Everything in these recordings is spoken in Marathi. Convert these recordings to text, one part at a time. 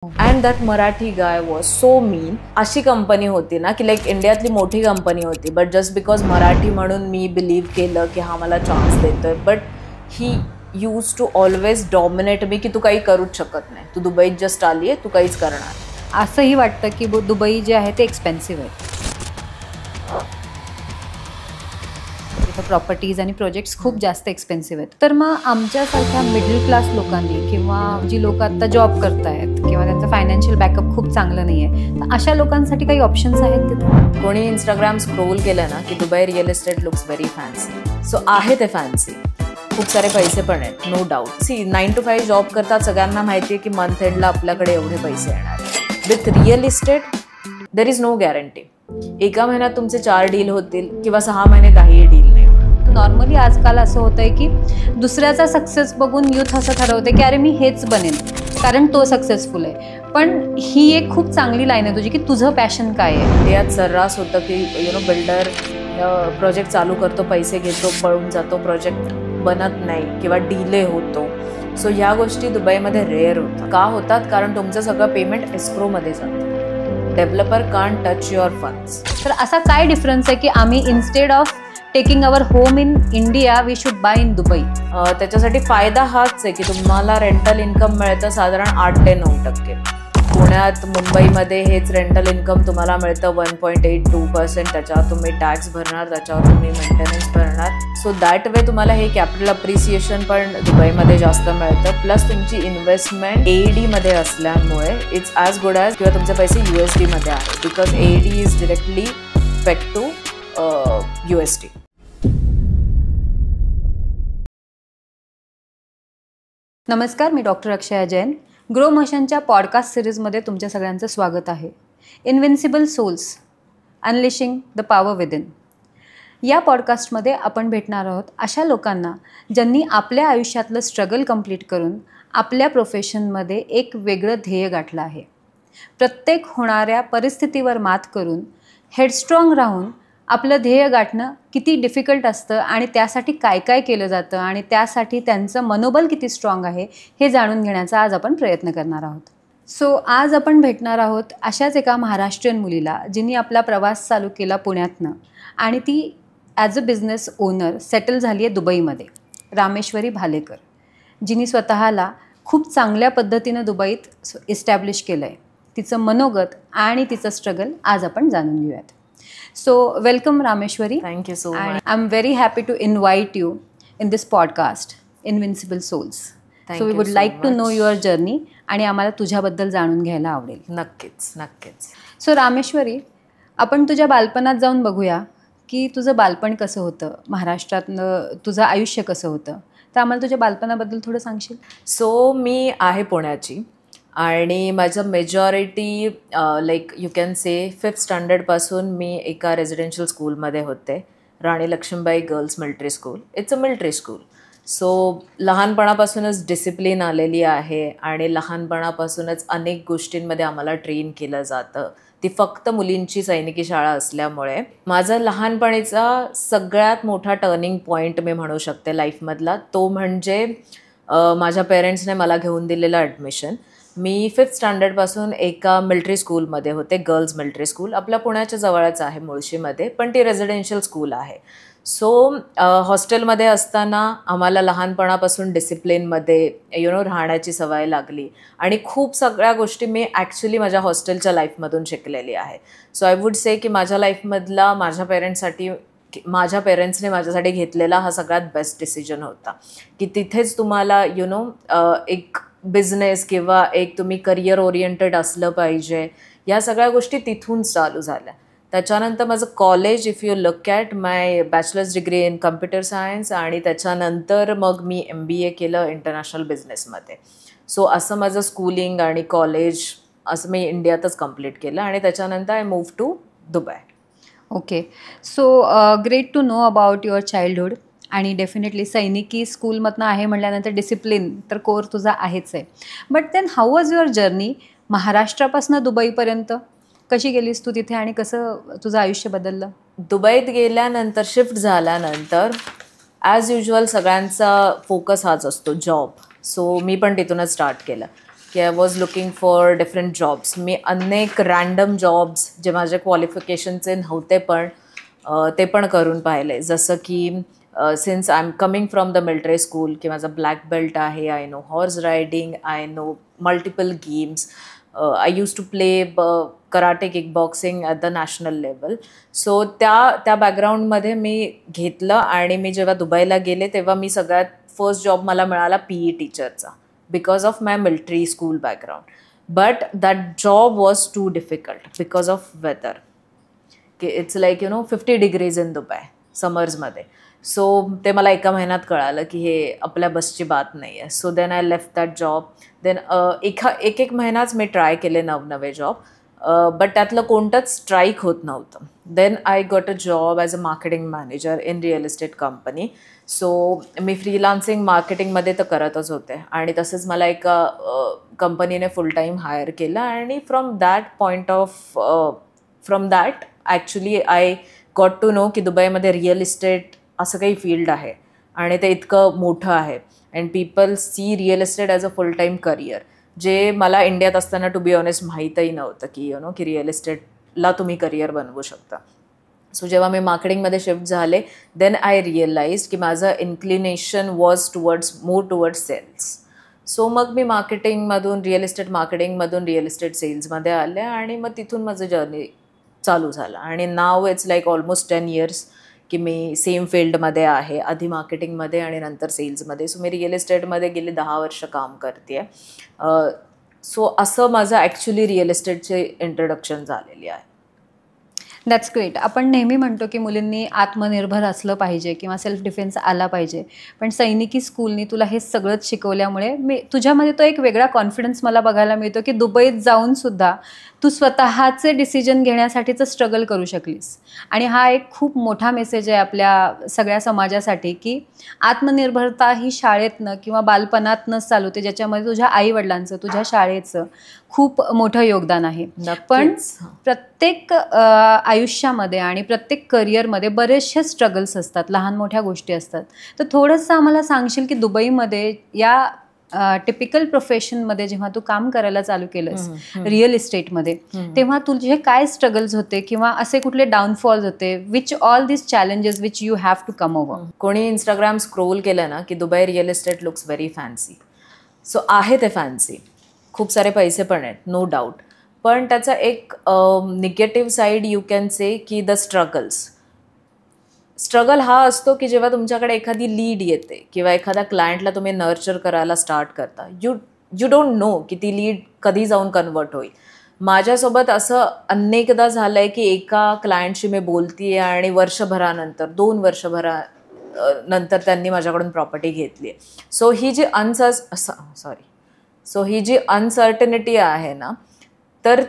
And that Marathi guy was so mean. अशी कंपनी होती ना की लाईक इंडियातली मोठी कंपनी होती, बट जस्ट बिकॉज मराठी म्हणून मी बिलीव्ह केलं की हा मला चान्स देतोय. But he use to always dominate me की तू काही करूच शकत नाही, तू दुबईत जस्ट आली आहे, तू काहीच करणार. असंही वाटतं की दुबई जे आहे ते एक्सपेन्सिव्ह आहे. तिथं प्रॉपर्टीज आणि प्रोजेक्ट्स खूप जास्त एक्सपेन्सिव्ह आहेत. तर मग आमच्यासारख्या मिडल क्लास लोकांनी किंवा जी लोक आता जॉब करतायत किंवा त्यांचं फायनान्शियल बॅकअप खूप चांगलं नाही आहे, तर अशा लोकांसाठी काही ऑप्शन्स आहेत तिथे? कोणी इंस्टाग्राम स्क्रोल केलं ना की Dubai real estate looks very fancy. So आहे ते फॅन्सी, खूप सारे पैसे पण आहेत, no doubt. See 9 to 5 job करतात, सगळ्यांना माहिती आहे की मंथ एंडला आपल्याकडे एवढे पैसे येणार. With real estate there is no guarantee. एका महिन्यात तुमचे 4 डील होतील किंवा 6 महिने काहीही डील नाही. नॉर्मली आजकाल असं होतंय की दुसऱ्याचा सक्सेस बघून यूथ असं ठरवते की अरे मी हेच बनेन कारण तो सक्सेसफुल आहे. पण ही एक खूप चांगली लाईन आहे तुझी की तुझं पॅशन काय आहे. यात सर्रास होतं की बिल्डर प्रोजेक्ट चालू करतो, पैसे घेतो, पळून जातो, प्रोजेक्ट बनत नाही किंवा डिले होतो. सो ह्या गोष्टी दुबईमध्ये रेअर होतात. का होतात? कारण तुमचं सगळं पेमेंट एस्क्रोमध्ये जातं. Developer can't touch your funds. तर असा काय डिफरन्स आहे की आम्ही instead of taking our home in India we should buy in Dubai? त्याच्यासाठी फायदा हाच आहे की तुम्हाला रेंटल इन्कम मिळतं साधारण 8 ते 9%. पुण्यात मुंबईमध्ये हेच रेंटल इन्कम तुम्हाला मिळतं 1.82%. त्याच्यावर तुम्ही टॅक्स भरणार, त्याच्यावर तुम्ही मेंटेनन्स भरणार. सो दॅट वे तुम्हाला हे कॅपिटल अप्रिसिएशन पण दुबईमध्ये जास्त मिळतं. प्लस तुमची इन्व्हेस्टमेंट AED मध्ये असल्यामुळे इट्स ॲज गुड ॲज किंवा तुमचे पैसे USD मध्ये आहेत, because AED is directly paid to USD. नमस्कार, मी डॉक्टर अक्षया जैन. ग्रो मोशनच्या पॉडकास्ट सिरीजमध्ये तुमच्या सगळ्यांचं स्वागत आहे. Invincible souls, unleashing the power within. या पॉडकास्टमध्ये आपण भेटणार आहोत अशा लोकांना ज्यांनी आपल्या आयुष्यातलं स्ट्रगल कंप्लीट करून आपल्या प्रोफेशनमध्ये एक वेगळं ध्येय गाठलं आहे. प्रत्येक होणाऱ्या परिस्थितीवर मात करून हेडस्ट्रॉंग राहून आपलं ध्येय गाठणं किती डिफिकल्ट असतं आणि त्यासाठी काय काय केलं जातं आणि त्यासाठी त्यांचं मनोबल किती स्ट्रॉंग आहे हे जाणून घेण्याचा आज आपण प्रयत्न करणार आहोत. सो आज आपण भेटणार आहोत अशाच एका महाराष्ट्रीयन मुलीला जिने आपला प्रवास चालू केला पुण्यातनं आणि ती as a business owner settle झाली आहे दुबईमध्ये. रामेश्वरी भालेकर, जिने स्वतःला खूप चांगल्या पद्धतीनं दुबईत इस्टॅब्लिश केलं आहे. तिचं मनोगत आणि तिचं स्ट्रगल आज आपण जाणून घेऊयात. So welcome Rameshwari. Thank you so much. And I'm very happy to invite you in this podcast, Invincible Souls. Thank so we would you like so to much. know your journey आणि आम्हाला तुझ्याबद्दल जाणून घ्यायला आवडेल. नक्कीच नक्कीच. सो रामेश्वरी, आपण तुझ्या बालपणात जाऊन बघूया की तुझं बालपण कसं होतं, महाराष्ट्रातनं तुझं आयुष्य कसं होतं. तर आम्हाला तुझ्या बालपणाबद्दल थोडं सांगशील? सो मी आहे पुण्याची आणि माझं majority like you can say 5th स्टँडर्डपासून मी एका रेझिडेन्शियल स्कूलमध्ये होते, Rani Lakshmibai girls military school. It's a military school. So लहानपणापासूनच डिसिप्लिन आलेली आहे आणि लहानपणापासूनच अनेक गोष्टींमध्ये आम्हाला ट्रेन केलं जातं. ती फक्त मुलींची सैनिकी शाळा असल्यामुळे माझा लहानपणीचा सगळ्यात मोठा टर्निंग पॉईंट मी म्हणू शकते लाईफमधला, तो म्हणजे माझ्या पेरेंट्सने मला घेऊन दिलेलं ॲडमिशन. मी 5th स्टँडर्डपासून एका मिलिटरी स्कूलमध्ये होते, गर्ल्स मिलिटरी स्कूल. आपल्या पुण्याच्या जवळच आहे मुळशीमध्ये, पण ती रेझिडेन्शियल स्कूल आहे. सो हॉस्टेलमध्ये असताना आम्हाला लहानपणापासून डिसिप्लिनमध्ये राहण्याची सवय लागली आणि खूप सगळ्या गोष्टी मी ॲक्च्युली माझ्या हॉस्टेलच्या लाईफमधून शिकलेली आहे. सो आय वुड से की माझ्या लाईफमधला माझ्या पेरेंट्सने माझ्यासाठी घेतलेला हा सगळ्यात बेस्ट डिसिजन होता की तिथेच तुम्हाला एक बिझनेस किंवा एक तुम्ही करिअर ओरिएंटेड असलं पाहिजे. या सगळ्या गोष्टी तिथून चालू झाल्या. त्याच्यानंतर माझं college, if you look at my bachelors degree in computer science, आणि त्याच्यानंतर मग मी MBA केलं इंटरनॅशनल बिझनेसमध्ये. सो असं माझं स्कूलिंग आणि कॉलेज असं मी इंडियातच कंप्लीट केलं आणि त्याच्यानंतर I move to Dubai. Okay, so great to know about your childhood. आणि डेफिनेटली सैनिकी स्कूलमधनं आहे म्हटल्यानंतर डिसिप्लिन तर कोर तुझा आहेच आहे. But then how was your journey महाराष्ट्रापासून दुबईपर्यंत? कशी गेलीस तू तिथे आणि कसं तुझं आयुष्य बदललं? दुबईत गेल्यानंतर, शिफ्ट झाल्यानंतर ॲज युजल सगळ्यांचा फोकस हाच असतो, जॉब. सो मी पण तिथूनच स्टार्ट केलं. की I was looking for different jobs. मी अनेक रँडम जॉब्स जे माझ्या क्वालिफिकेशनचे नव्हते पण ते पण करून पाहिले. जसं की since I am coming from the military school, की माझा ब्लॅक बेल्ट आहे, I know horse riding, I know multiple games, I use to play karate, kick boxing at the national level. So त्या बॅकग्राऊंडमध्ये मी घेतलं आणि मी जेव्हा दुबईला गेले तेव्हा मी सगळ्यात फर्स्ट जॉब मला मिळाला PE टीचरचा because of my military school background. But that job was too difficult because of weather, की it's like 50 degrees in Dubai समर्समध्ये. सो ते मला एका महिन्यात कळालं की हे आपल्या बसची बात नाही आहे. So then I left that job. Then एक महिनाच मी ट्राय केले नवनवे जॉब, बट त्यातलं कोणतंच स्ट्राईक होत नव्हतं. Then I got a job as a marketing manager in real estate company. So मी फ्रीलान्सिंग मार्केटिंगमध्ये तर करतच होते आणि तसंच मला एका कंपनीने फुल टाईम हायर केलं आणि from that actually I got to know की दुबईमध्ये रिअल इस्टेट असं काही फील्ड आहे आणि ते इतकं मोठं आहे and people see real estate as a full time career, जे मला इंडियात असताना टू बी ऑनेस्ट माहीतही नव्हतं की की रिअल इस्टेटला तुम्ही करियर बनवू शकता. सो जेव्हा मी मार्केटिंगमध्ये शिफ्ट झाले देन आय रिअलाइज की माझं inclination was more towards sales. So मग मी रिअल इस्टेट सेल्समध्ये आले आणि मग तिथून माझं जर्नी चालू झालं आणि नाव इट्स लाईक ऑलमोस्ट 10 years की मी सेम फील्डमध्ये आहे, आधी मार्केटिंगमध्ये आणि नंतर सेल्समध्ये. सो मी रिअल इस्टेटमध्ये गेले 10 वर्ष काम करते आहे. सो असं माझं ॲक्च्युली रिअल इस्टेटचे इंट्रोडक्शन झालेली आहे. That's great. आपण नेहमी म्हणतो की मुलींनी आत्मनिर्भर असलं पाहिजे किंवा सेल्फ डिफेन्स आला पाहिजे, पण सैनिकी स्कूलनी तुला हे सगळंच शिकवल्यामुळे तुझ्यामध्ये तो एक वेगळा कॉन्फिडन्स मला बघायला मिळतो की दुबईत जाऊनसुद्धा तू स्वतःचे डिसिजन घेण्यासाठीचं स्ट्रगल करू शकलीस. आणि हा एक खूप मोठा मेसेज आहे आपल्या सगळ्या समाजासाठी की आत्मनिर्भरता ही शाळेतनं किंवा बालपणातनंच चालू होते, ज्याच्यामध्ये तुझ्या आईवडिलांचं, तुझ्या शाळेचं खूप मोठं योगदान आहे. पण प्रत्येक आयुष्यामध्ये आणि प्रत्येक करिअरमध्ये बरेचसे स्ट्रगल्स असतात, लहान मोठ्या गोष्टी असतात. तर थोडंसं आम्हाला सांगशील की दुबईमध्ये या टिपिकल प्रोफेशनमध्ये जेव्हा तू काम करायला चालू केलंस रिअल इस्टेटमध्ये, तेव्हा तुझे काय स्ट्रगल्स होते किंवा असे कुठले डाऊनफॉल्स होते, which all this challenges which you have to come over? कोणी इंस्टाग्राम स्क्रोल केलं ना की Dubai real estate looks very fancy. So आहे ते फॅन्सी, खूप सारे पैसे पण आहेत, नो डाऊट. पण त्याचा एक निगेटिव्ह साईड यू कॅन से की द स्ट्रगल हा असतो की जेव्हा तुमच्याकडे एखादी लीड येते किंवा एखाद्या क्लायंटला तुम्ही नर्चर करायला स्टार्ट करता, यू डोंट नो की ती लीड कधी जाऊन कन्वर्ट होईल. माझ्यासोबत असं अनेकदा झालं आहे की एका क्लायंटशी मी बोलते आहे आणि 2 वर्षभरानंतर त्यांनी माझ्याकडून प्रॉपर्टी घेतली आहे. सो ही जी अनसर्टनिटी आहे ना, तर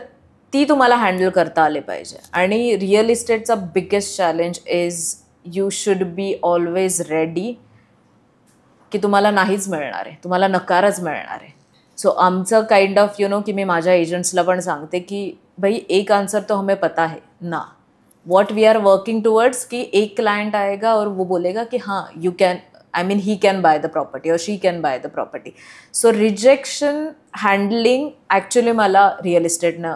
ती तुम्हाला हँडल करता आले पाहिजे. आणि रिअल इस्टेटचा biggest challenge is you should be always ready की तुम्हाला नाहीच मिळणार आहे, तुम्हाला नकारच मिळणार आहे. सो आमचं काइंड ऑफ की मी माझ्या एजंट्सला पण सांगते की भाई एक आंसर तो हमें पता है ना, what we are working towards की एक क्लाइंट आएगा और वो बोलेगा कि हाँ he can buy the property or she can buy the property. So rejection handling actually मला रिअल इस्टेटनं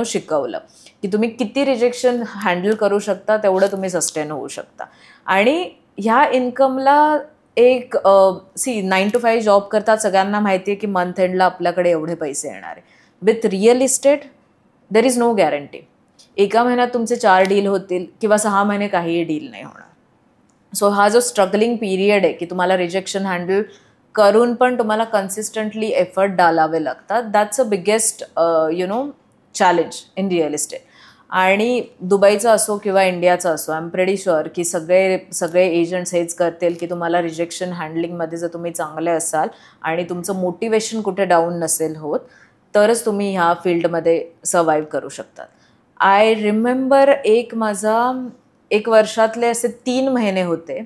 शिकवलं की तुम्ही किती रिजेक्शन हँडल करू शकता तेवढं तुम्ही सस्टेन होऊ शकता. आणि ह्या इन्कमला एक 9 to 5 जॉब करतात, सगळ्यांना माहिती आहे की मंथ एंडला आपल्याकडे एवढे पैसे येणार आहे. With real estate there is no guarantee. एका महिन्यात तुमचे 4 डील होतील किंवा 6 महिने काहीही डील नाही होणार. सो हा जो स्ट्रगलिंग पिरियड आहे की तुम्हाला रिजेक्शन हँडल करून पण तुम्हाला कन्सिस्टंटली एफर्ट डालावे लागतात, that's a biggest challenge in real estate. आणि दुबईचं असो किंवा इंडियाचं असो, आय एम प्रेटी शुअर की सगळे एजंट्स हेच करतील की तुम्हाला रिजेक्शन हँडलिंगमध्ये जर तुम्ही चांगले असाल आणि तुमचं मोटिवेशन कुठे डाऊन नसेल होत, तरच तुम्ही ह्या फील्डमध्ये सर्वाईव्ह करू शकतात. आय रिमेंबर एक वर्षातले असे 3 महिने होते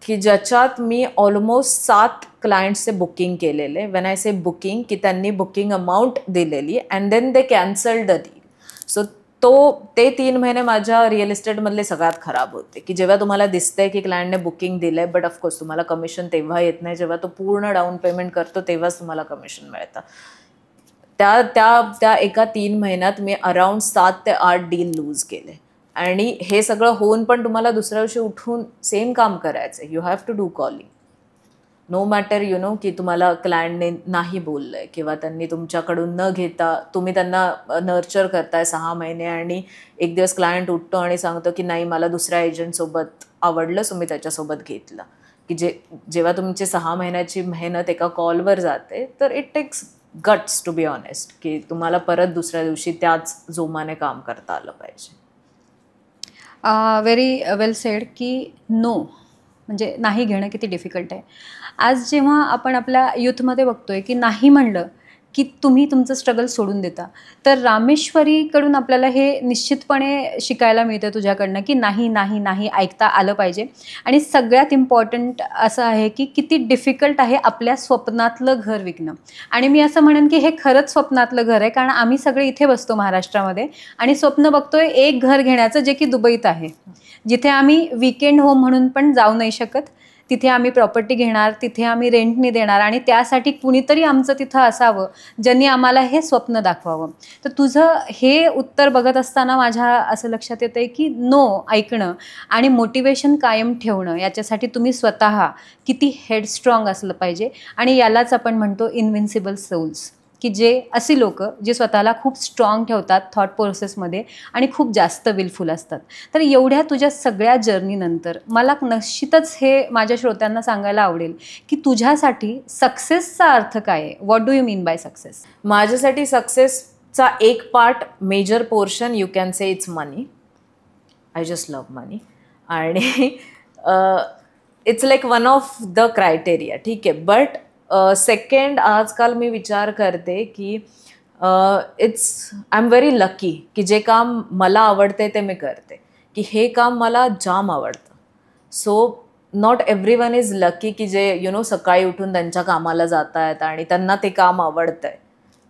की ज्याच्यात मी ऑलमोस्ट 7 क्लायंट्सचे बुकिंग केलेले. वेन आय से बुकिंग की त्यांनी बुकिंग अमाऊंट दिलेली and then they cancelled the deal. So ते 3 महिने माझ्या रिअल इस्टेटमधले सगळ्यात खराब होते, की जेव्हा तुम्हाला दिसतंय की क्लायंटने बुकिंग दिलंय, बट ऑफकोर्स तुम्हाला कमिशन तेव्हा येत नाही जेव्हा तो पूर्ण डाऊन पेमेंट करतो, तेव्हाच तुम्हाला कमिशन मिळतं. त्या त्या त्या एका 3 महिन्यात मी अराउंड 7 ते 8 डील लूज केले. आणि हे सगळं होऊन पण तुम्हाला दुसऱ्या दिवशी उठून सेम काम करायचं. You have to do calling. No matter की तुम्हाला क्लायंटने नाही बोललंय किंवा त्यांनी तुमच्याकडून न घेता तुम्ही त्यांना नर्चर करताय 6 महिने आणि एक दिवस क्लायंट उठतो आणि सांगतो की नाही, मला दुसऱ्या एजंटसोबत आवडलं, सो मी त्याच्यासोबत घेतलं. की जेव्हा तुमची 6 महिन्याची मेहनत एका कॉलवर जाते, तर it takes guts to be honest, की तुम्हाला परत दुसऱ्या दिवशी त्याच जोमाने काम करता आलं पाहिजे. व्हेरी वेल सेड की नो म्हणजे नाही घेणं किती डिफिकल्ट आहे. आज जेव्हा आपण आपल्या यूथमध्ये बघतोय की नाही म्हणलं की तुम्ही तुमचं स्ट्रगल सोडून देता, तर रामेश्वरीकडून आपल्याला हे निश्चितपणे शिकायला मिळतं तुझ्याकडनं की नाही नाही नाही ऐकता आलं पाहिजे. आणि सगळ्यात इम्पॉर्टंट असं आहे की किती डिफिकल्ट आहे आपल्या स्वप्नातलं घर विकणं. आणि मी असं म्हणेन की हे खरंच स्वप्नातलं घर आहे, कारण आम्ही सगळे इथे बसतो महाराष्ट्रामध्ये आणि स्वप्न बघतोय एक घर घेण्याचं जे की दुबईत आहे, जिथे आम्ही वीकेंड होम म्हणून पण जाऊ नाही शकत. तिथे आम्ही प्रॉपर्टी घेणार, तिथे आम्ही रेंटनी देणार आणि त्यासाठी कुणीतरी आमचं तिथं असावं ज्यांनी आम्हाला हे स्वप्न दाखवावं. तर तुझं हे उत्तर बघत असताना माझ्या असं लक्षात येतं आहे की नो ऐकणं आणि मोटिवेशन कायम ठेवणं याच्यासाठी तुम्ही स्वतः किती हेडस्ट्रॉंग असलं पाहिजे. आणि यालाच आपण म्हणतो इन्व्हिन्सिबल सोल्स, की जे अशी लोकं जे स्वतःला खूप स्ट्रॉंग ठेवतात थॉट प्रोसेसमध्ये आणि खूप जास्त विलफुल असतात. तर एवढ्या तुझ्या सगळ्या जर्नीनंतर मला निश्चितच हे माझ्या श्रोत्यांना सांगायला आवडेल की तुझ्यासाठी सक्सेसचा अर्थ काय आहे? What do you mean by success? माझ्यासाठी सक्सेसचा एक part, major portion, you can say it's money. I just love money. आणि it's like one of the criteria. ठीक आहे. बट सेकंड, आजकाल मी विचार करते की आय एम व्हेरी लकी की जे काम मला आवडते ते मी करते, की हे काम मला जाम आवडतं. So not every one is lucky की जे सकाळी उठून त्यांच्या कामाला जात आहेत आणि त्यांना ते काम आवडतं आहे.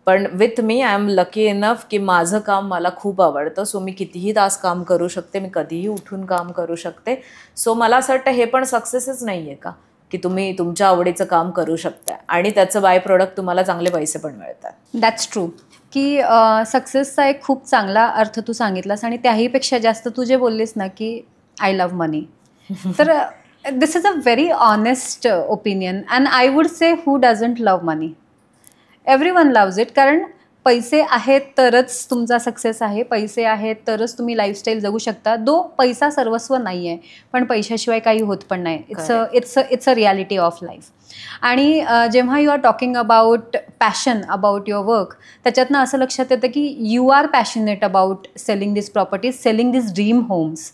पण with me I am lucky enough की माझं काम मला खूप आवडतं. सो मी कितीही तास काम करू शकते, मी कधीही उठून काम करू शकते. सो मला असं वाटतं हे पण सक्सेसच नाही आहे का, की तुम्ही तुमच्या आवडीचं काम करू शकता आणि त्याचं बाय प्रोडक्ट तुम्हाला चांगले पैसे पण मिळतात. दॅट्स ट्रू की सक्सेसचा एक खूप चांगला अर्थ तू सांगितलास. आणि त्याहीपेक्षा जास्त तू जे बोललीस ना की आय लव्ह मनी, तर this is a very honest opinion and I would say who doesn't love money? Everyone loves it. कारण पैसे आहेत तरच तुमचा सक्सेस आहे, पैसे आहेत तरच तुम्ही लाईफस्टाईल जगू शकता. पैसा सर्वस्व नाही आहे, पण पैशाशिवाय काही होत पण नाही. It's a reality of life. आणि जेव्हा you are talking about passion about your work, त्याच्यातनं असं लक्षात येतं की you are passionate about selling this properties, selling this dream homes.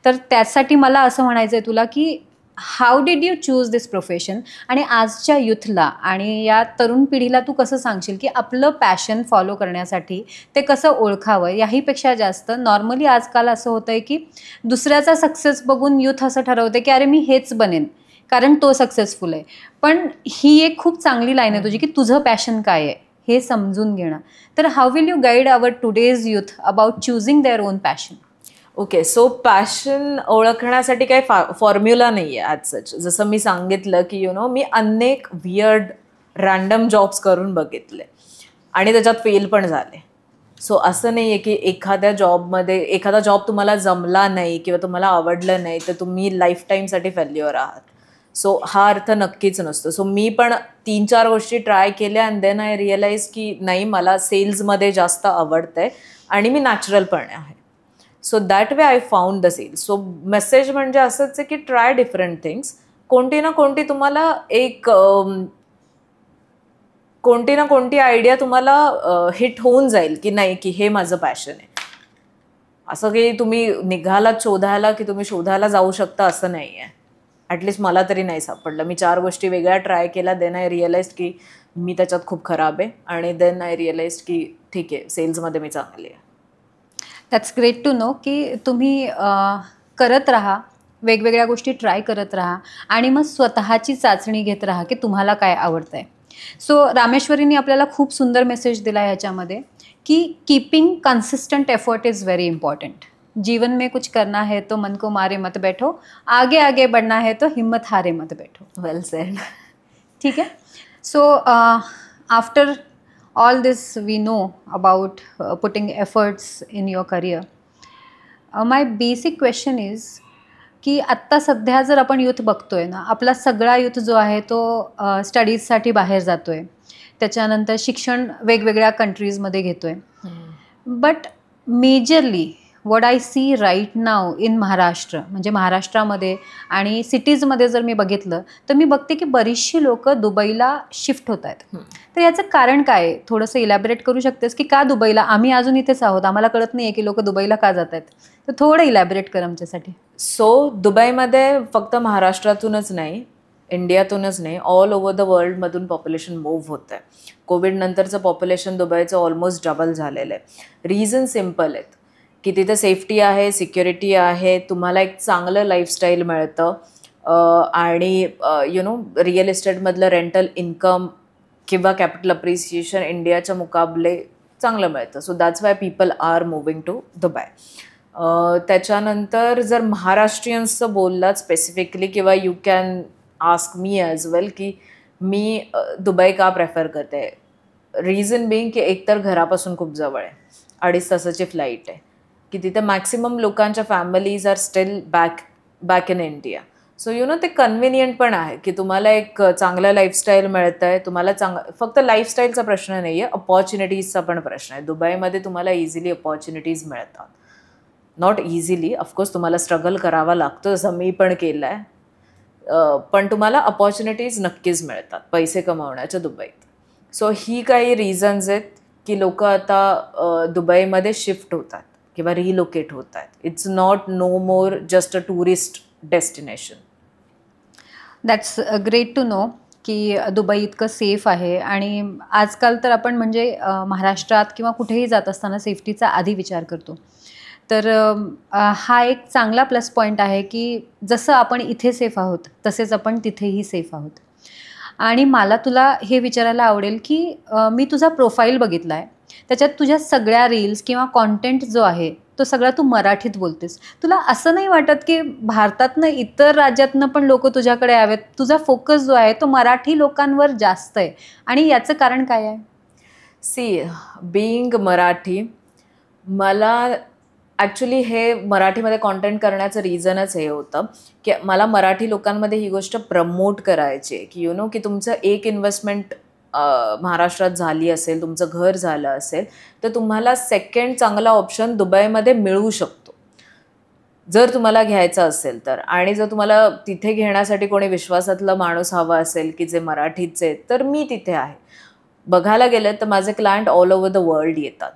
तर त्यासाठी मला असं म्हणायचं आहे तुला की how did you choose this profession? आणि आजच्या यूथला आणि या तरुण पिढीला तू कसं सांगशील की आपलं पॅशन फॉलो करण्यासाठी ते कसं ओळखावं? याहीपेक्षा जास्त नॉर्मली आजकाल असं होतं आहे की दुसऱ्याचा सक्सेस बघून यूथ असं ठरवते की अरे मी हेच बनेन कारण तो सक्सेसफुल आहे. पण ही एक खूप चांगली लाईन आहे तुझी की तुझं पॅशन काय आहे हे समजून घेणं. तर how will you guide our today's youth about choosing their own passion? Okay. So passion ओळखण्यासाठी काही फॉर्म्युला नाही आहे ॲज सच. जसं मी सांगितलं की मी अनेक वियर्ड रँडम जॉब्स करून बघितले आणि त्याच्यात फेल पण झाले. सो असं नाही आहे की एखाद्या जॉबमध्ये एखादा जॉब तुम्हाला जमला नाही किंवा तुम्हाला आवडलं नाही तर तुम्ही लाईफ टाईमसाठी फेल्युअर आहात. सो हा अर्थ नक्कीच नसतो. सो मी पण 3-4 गोष्टी ट्राय केल्या अँड देन आय रिअलाइज की नाही, मला सेल्समध्ये जास्त आवडतं आहे आणि मी नॅचरल पण आहे. So that way I found the sales. So message म्हणजे असंच आहे की ट्राय डिफरंट थिंग्स. कोणती ना कोणती तुम्हाला कोणती ना कोणती आयडिया तुम्हाला हिट होऊन जाईल की नाही की हे माझं पॅशन आहे. असं की तुम्ही निघालात शोधायला की तुम्ही शोधायला जाऊ शकता असं नाही आहे. ॲटलिस्ट मला तरी नाही सापडलं. मी 4 गोष्टी वेगळ्या ट्राय केल्या. देन आय रिअलाइज की मी त्याच्यात खूप खराब आहे आणि देन आय रिअलाइज की ठीक आहे, सेल्समध्ये मी चांगली आहे. दॅट्स ग्रेट टू नो की तुम्ही करत राहा, वेगवेगळ्या गोष्टी ट्राय करत राहा आणि मग स्वतःची चाचणी घेत राहा की तुम्हाला काय आवडतं आहे. सो रामेश्वरीने आपल्याला खूप सुंदर मेसेज दिला ह्याच्यामध्ये की keeping consistent effort is very important. जीवन में कुछ करना है तो मन को मारे मत बैठो, आगे आगे बढ़ना है तो हिम्मत हारे मत बैठो. वेल सेड. ठीक है. So after all this we know about putting efforts in your career. My basic question is की आत्ता सध्या जर आपण यूथ बघतोय ना, आपला सगळा यूथ जो आहे तो स्टडीजसाठी बाहेर जातोय, त्याच्यानंतर शिक्षण वेगवेगळ्या कंट्रीजमध्ये घेतोय. But majorly what I see right now in Maharashtra, म्हणजे महाराष्ट्रामध्ये आणि सिटीजमध्ये जर मी बघितलं तर मी बघते की बरीचशी लोक दुबईला शिफ्ट होत आहेत. तर याचं कारण काय आहे? थोडंसं इलॅबरेट करू शकतेस की का दुबईला? आम्ही अजून इथेच आहोत, आम्हाला कळत नाही आहे की लोक दुबईला का जात आहेत. तर थोडं इलॅबरेट कर आमच्यासाठी. सो दुबईमध्ये फक्त महाराष्ट्रातूनच नाही, इंडियातूनच नाही, ऑल ओव्हर द वर्ल्डमधून पॉप्युलेशन मूव्ह होतं आहे. कोविड नंतरचं पॉप्युलेशन दुबईचं ऑलमोस्ट डबल झालेलं आहे. रिझन सिम्पल आहेत की तिथे सेफ्टी आहे, सिक्युरिटी आहे, तुम्हाला एक चांगलं लाईफस्टाईल मिळतं आणि रिअल इस्टेटमधलं रेंटल इन्कम किंवा कॅपिटल अप्रिसिएशन इंडियाच्या मुकाबले चांगलं मिळतं. So that's why people are moving to Dubai. त्याच्यानंतर जर महाराष्ट्रीयन्सचं बोललात स्पेसिफिकली, किंवा you can ask me as well की मी दुबई का प्रेफर करते. रिझन बिंग की एकतर घरापासून खूप जवळ आहे, 2.5 तासाची फ्लाईट आहे, की तिथे मॅक्सिमम लोकांच्या families are still back in India. So ते कन्व्हिनियंट पण आहे की तुम्हाला एक चांगलं लाईफस्टाईल मिळतं आहे. तुम्हाला फक्त लाईफस्टाईलचा प्रश्न नाही आहे, अपॉर्च्युनिटीजचा पण प्रश्न आहे. दुबईमध्ये तुम्हाला इझिली अपॉर्च्युनिटीज मिळतात. नॉट इझिली, ऑफकोर्स तुम्हाला स्ट्रगल करावा लागतो, जसं मी पण केलं आहे, पण तुम्हाला अपॉर्च्युनिटीज नक्कीच मिळतात पैसे कमावण्याच्या दुबईत. सो ही काही रिझन्स आहेत की लोक आता दुबईमध्ये शिफ्ट होतात किंवा रिलोकेट होत आहेत. It's not no more just a tourist destination. That's great to know की दुबई इतकं सेफ आहे. आणि आजकाल तर आपण म्हणजे महाराष्ट्रात किंवा कुठेही जात असताना सेफ्टीचा आधी विचार करतो. तर हा एक चांगला प्लस पॉईंट आहे की जसं आपण इथे सेफ आहोत तसेच आपण तिथेही सेफ आहोत. आणि मला तुला हे विचारायला आवडेल की मी तुझा प्रोफाईल बघितला आहे, त्याच्यात तुझ्या सगळ्या रील्स किंवा कॉन्टेंट जो आहे तो सगळा तू मराठीत बोलतेस. तुला असं नाही वाटत की भारतातनं इतर राज्यातनं पण लोक तुझ्याकडे यावेत? तुझा फोकस जो आहे तो मराठी लोकांवर जास्त आहे, आणि याचं कारण काय आहे? सी बिईंग मराठी, मला ॲक्च्युली हे मराठीमध्ये कॉन्टेंट करण्याचं रिझनच हे होतं की मला मराठी लोकांमध्ये ही गोष्ट प्रमोट करायची आहे की की तुमचं एक इन्व्हेस्टमेंट महाराष्ट्रात झाली असेल, तुमचं घर झालं असेल, तर तुम्हाला सेकंड चांगला ऑप्शन दुबईमध्ये मिळू शकतो जर तुम्हाला घ्यायचं असेल तर. आणि जर तुम्हाला तिथे घेण्यासाठी कोणी विश्वासातलं माणूस हवा असेल की जे मराठीचे, तर मी तिथे आहे. बघायला गेलं तर माझे client all over the world येतात.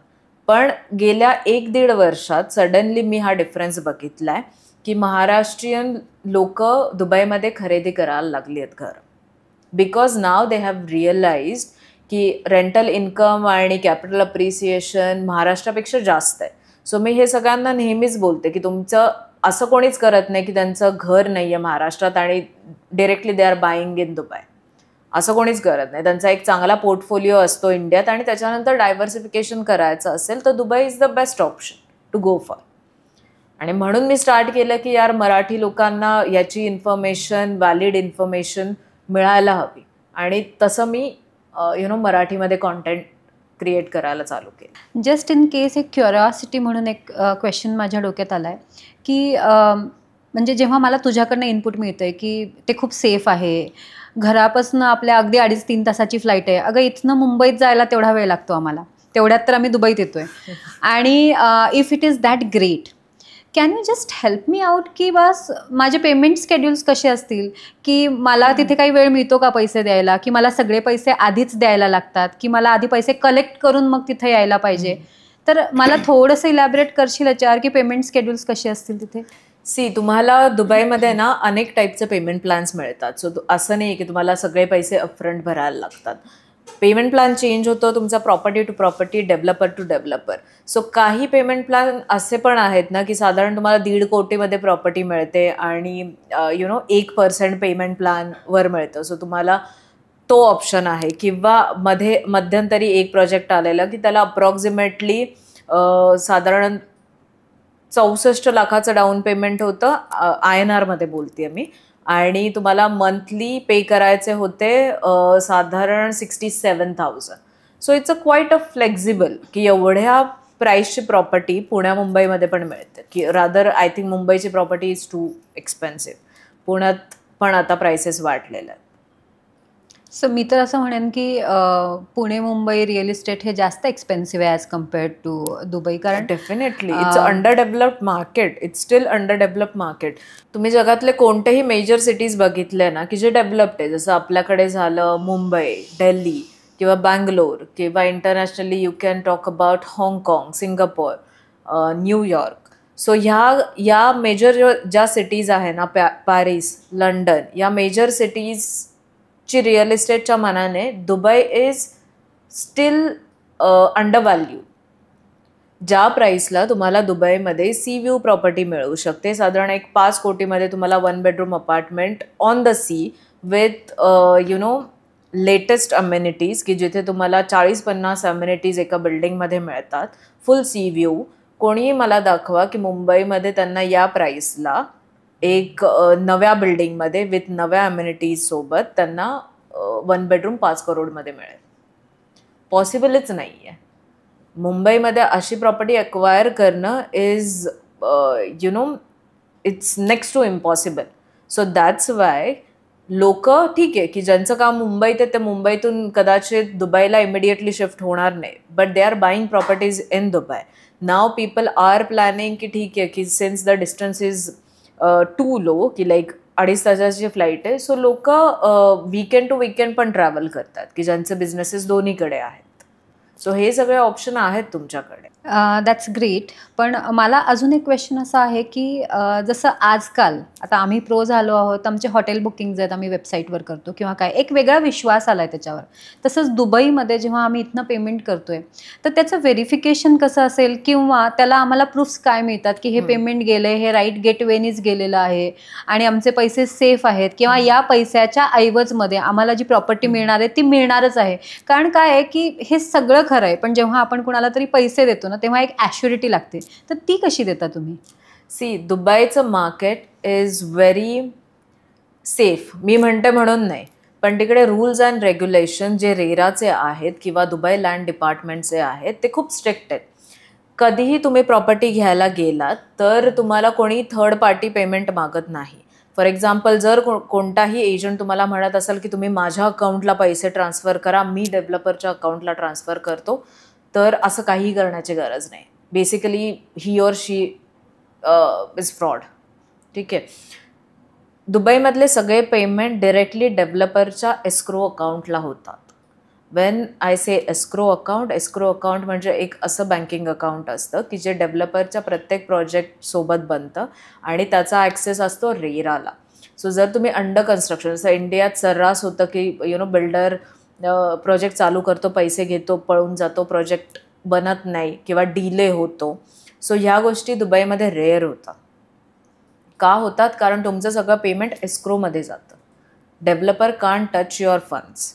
पण गेल्या 1-1.5 वर्षात सडनली मी हा डिफरन्स बघितला आहे की महाराष्ट्रीयन लोक दुबईमध्ये खरेदी करायला लागली आहेत घर. Because now they have realised की रेंटल इन्कम आणि कॅपिटल अप्रिसिएशन महाराष्ट्रापेक्षा जास्त आहे. सो मी हे सगळ्यांना नेहमीच बोलते की तुमचं असं कोणीच करत नाही की त्यांचं घर नाही आहे महाराष्ट्रात आणि directly they are buying in Dubai. असं कोणीच करत नाही. त्यांचा एक चांगला पोर्टफोलिओ असतो इंडियात, आणि त्याच्यानंतर डायव्हर्सिफिकेशन करायचं असेल तर Dubai is the best option to go for. आणि म्हणून मी स्टार्ट केलं की यार मराठी लोकांना याची इन्फॉर्मेशन, व्हॅलिड इन्फॉर्मेशन मिळायला हवी, आणि तसं मी मराठीमध्ये कॉन्टेंट क्रिएट करायला चालू केलं. जस्ट इन केस एक क्युरिओसिटी म्हणून एक क्वेश्चन माझ्या डोक्यात आला आहे की म्हणजे जेव्हा मला तुझ्याकडनं इनपुट मिळतं आहे की ते खूप सेफ आहे, घरापासून आपल्या अगदी 2.5-3 तासाची फ्लाईट आहे. अगं इथनं मुंबईत जायला तेवढा वेळ लागतो आम्हाला, तेवढ्यात तर आम्ही दुबईत येतोय. आणि if it is that great, can you just help me out की बस माझे पेमेंट स्केड्यूल्स कसे असतील, की मला तिथे काही वेळ मिळतो का पैसे द्यायला, की मला सगळे पैसे आधीच द्यायला लागतात, की मला आधी पैसे कलेक्ट करून मग तिथे यायला पाहिजे? तर मला थोडंसं इलॅबरेट करशील याच्यावर की पेमेंट स्केड्यूल्स कसे असतील तिथे? सी, तुम्हाला दुबईमध्ये ना अनेक टाईपचे पेमेंट प्लॅन्स मिळतात. सो असं नाही की तुम्हाला सगळे पैसे अपफ्रंट भरायला लागतात. पेमेंट प्लॅन चेंज होतो तुमचा property to property, developer to developer. So काही पेमेंट प्लॅन असे पण आहेत ना की साधारण तुम्हाला 1.5 कोटीमध्ये प्रॉपर्टी मिळते आणि 1% पेमेंट प्लॅनवर मिळतं. सो तुम्हाला तो ऑप्शन आहे. किंवा मध्यंतरी एक प्रोजेक्ट आलेला की त्याला अप्रॉक्सिमेटली साधारण 64 लाखाचं डाऊन पेमेंट होतं, INR मध्ये बोलते मी, आणि तुम्हाला मंथली पे करायचे होते साधारण 67,000. सो इट्स क्वाईट फ्लेक्झिबल की एवढ्या प्राईसची प्रॉपर्टी पुण्या मुंबईमध्ये पण मिळते. की रादर आय थिंक मुंबईची प्रॉपर्टी इज टू एक्सपेन्सिव्ह. पुण्यात पण आता प्राइसेस वाढलेल्या आहेत. सो मी तर असं म्हणेन की पुणे मुंबई रिअल इस्टेट हे जास्त एक्सपेन्सिव्ह आहे ॲज कम्पेअर्ड टू दुबई. कारण definitely it's under developed market. It's steel under developed market. तुम्ही जगातले कोणतेही मेजर सिटीज बघितले ना की जे डेव्हलप्ड आहे, जसं आपल्याकडे झालं मुंबई, दिल्ली किंवा बँगलोर, किंवा internationally you can talk about हाँगकाँग, सिंगापोर, न्यूयॉर्क. सो या मेजर ज्या सिटीज आहे ना, पॅरिस, लंडन, या मेजर सिटीजची रिअल इस्टेटच्या मानाने Dubai is steel under value. ज्या प्राईसला तुम्हाला दुबईमध्ये सी व्ह्यू प्रॉपर्टी मिळू शकते, साधारण एक 5 कोटीमध्ये तुम्हाला 1 bedroom apartment on the sea with latest amenities, की जिथे तुम्हाला 40-50 अम्युनिटीज एका बिल्डिंगमध्ये मिळतात, फुल सी व्ह्यू. कोणीही मला दाखवा की मुंबईमध्ये त्यांना या प्राईसला एक नव्या बिल्डिंगमध्ये विथ नव्या अम्युनिटीज सोबत त्यांना 1 बेडरूम 5 करोडमध्ये मिळेल. पॉसिबलच नाही आहे. मुंबईमध्ये अशी प्रॉपर्टी अक्वायर करणं is it's next to impossible. So that's why लोक, ठीक आहे की ज्यांचं काम मुंबईत आहे ते मुंबईतून कदाचित दुबईला इमिडिएटली शिफ्ट होणार नाही, but they are buying properties in Dubai. Now people are planning की ठीक आहे की since the distance is too low, की लाईक 2.5 तासाची फ्लाईट आहे, सो लोक वीकेंड टू वीकेंड पण ट्रॅव्हल करतात की ज्यांचे बिझनेसेस दोन्हीकडे आहेत. सो हे सगळे ऑप्शन आहेत तुमच्याकडे. That's great. पण मला अजून एक क्वेश्चन असा आहे की जसं आजकाल आता आम्ही प्रो झालो आहोत, आमचे हॉटेल बुकिंग्ज आहेत आम्ही वेबसाईटवर करतो किंवा काय, एक वेगळा विश्वास आला आहे त्याच्यावर. तसंच दुबईमध्ये जेव्हा आम्ही इथनं पेमेंट करतोय तर त्याचं व्हेरिफिकेशन कसं असेल, किंवा त्याला आम्हाला प्रूफ्स काय मिळतात की हे पेमेंट गेलं आहे, हे राईट गेटवेनीच गेलेलं आहे आणि आमचे पैसे सेफ आहेत, किंवा या पैशाच्या ऐवजमध्ये आम्हाला जी प्रॉपर्टी मिळणार आहे ती मिळणारच आहे. कारण काय आहे की हे सगळं खरं आहे, पण जेव्हा आपण कुणाला तरी पैसे देतो ना तेव्हा एक ॲश्युरिटी लागते, तर ती कशी देता तुम्ही? सी, दुबईचं मार्केट इज व्हेरी सेफ. मी म्हणते म्हणून नाही, पण तिकडे रूल्स अँड रेग्युलेशन जे रेराचे आहेत किंवा दुबई लँड डिपार्टमेंटचे आहेत ते खूप स्ट्रिक्ट आहेत. कधीही तुम्ही प्रॉपर्टी घ्यायला गेलात तर तुम्हाला कोणी थर्ड पार्टी पेमेंट मागत नाही. फॉर एक्झाम्पल, जर कोणताही एजंट तुम्हाला म्हणत असेल की तुम्ही माझ्या अकाउंटला पैसे ट्रान्सफर करा, मी डेव्हलपरच्या अकाउंटला ट्रान्सफर करतो, तर असं काही करण्याची गरज नाही. Basically he or she is fraud. ठीक आहे. दुबईमधले सगळे पेमेंट डिरेक्टली डेव्हलपरच्या एस्क्रो अकाउंटला होतात. Wien I say escrow account म्हणजे एक असं बँकिंग अकाउंट असतं की जे डेव्हलपरच्या प्रत्येक प्रोजेक्टसोबत बनतं आणि त्याचा ॲक्सेस असतो रेराला. सो जर तुम्ही अंडर कन्स्ट्रक्शन, जसं इंडियात सर्रास होतं की बिल्डर प्रोजेक्ट चालू करतो, पैसे घेतो, पळून जातो, प्रोजेक्ट बनत नाही किंवा डिले होतो. सो ह्या गोष्टी दुबईमध्ये रेअर होतात. का होतात? कारण तुमचं सगळं पेमेंट एस्क्रोमध्ये जातं. Developer can't touch your funds.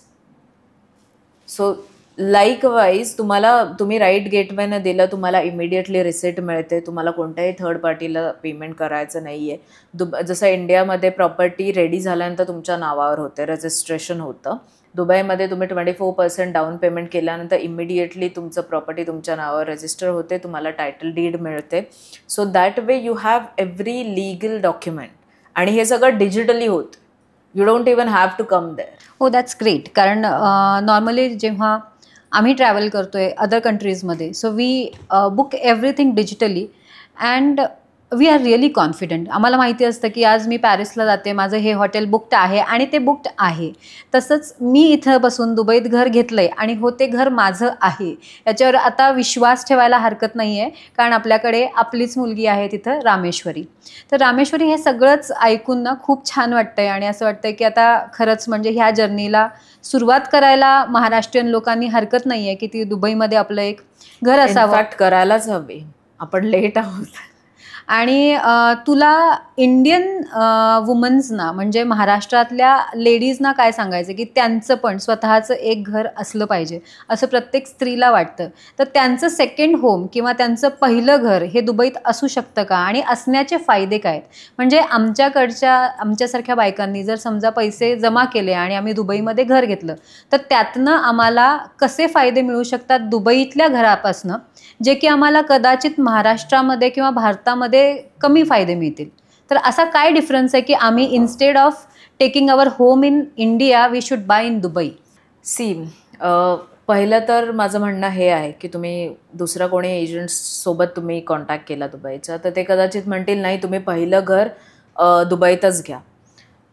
So likewise तुम्ही राईट गेटवेनं दिलं, तुम्हाला इमिडिएटली रिसिट मिळते, तुम्हाला कोणत्याही थर्ड पार्टीला पेमेंट करायचं नाही आहे. जसं इंडियामध्ये प्रॉपर्टी रेडी झाल्यानंतर तुमच्या नावावर होते, रजिस्ट्रेशन होतं. दुबईमध्ये तुम्ही 24% डाऊन पेमेंट केल्यानंतर इमिडिएटली तुमचं प्रॉपर्टी तुमच्या नावावर रजिस्टर होते, तुम्हाला टायटल डीड मिळते. So that way you have every legal document, आणि हे सगळं डिजिटली होतं. You don't even have to come there. हो, दॅट्स ग्रेट. कारण नॉर्मली जेव्हा आम्ही ट्रॅव्हल करतोय अदर कंट्रीजमध्ये, so we book everything digitally and we are really confident. आम्हाला माहिती असतं की आज मी पॅरिसला जाते, माझं हे हॉटेल बुक्ड आहे आणि ते बुक्ड आहे. तसंच मी इथं बसून दुबईत घर घेतलं आहे आणि हो ते घर माझं आहे, याच्यावर आता विश्वास ठेवायला हरकत नाही आहे. कारण आपल्याकडे आपलीच मुलगी आहे तिथं, रामेश्वरी. तर रामेश्वरी, हे सगळंच ऐकून ना खूप छान वाटतं आहे आणि असं वाटतं की आता खरंच म्हणजे ह्या जर्नीला सुरुवात करायला महाराष्ट्रीयन लोकांनी हरकत नाही आहे की ती दुबईमध्ये आपलं एक घर असावं. इनफॅक्ट करायलाच हवी. आपण लेट आहोत. आणि तुला इंडियन वुमन्सना म्हणजे महाराष्ट्रातल्या लेडीजना काय सांगायचं की त्यांचं पण स्वतःचं एक घर असलं पाहिजे असं प्रत्येक स्त्रीला वाटतं. तर त्यांचं सेकंड होम किंवा त्यांचं पहिलं घर हे दुबईत असू शकतं का आणि असण्याचे फायदे काय आहेत? म्हणजे आमच्यासारख्या बायकांनी जर समजा पैसे जमा केले आणि आम्ही दुबईमध्ये घर घेतलं तर त्यातनं आम्हाला कसे फायदे मिळू शकतात दुबईतल्या घरापासनं, जे की आम्हाला कदाचित महाराष्ट्रामध्ये किंवा भारतामध्ये कमी फायदे मिळतील. तर असा काय डिफरन्स आहे की आम्ही instead of taking our home in India we should buy in Dubai? पहिलं तर माझं म्हणणं हे आहे की तुम्ही दुसरा कोणी एजंट्ससोबत तुम्ही कॉन्टॅक्ट केला दुबईचा तर ते कदाचित म्हणतील नाही तुम्ही पहिलं घर दुबईतच घ्या.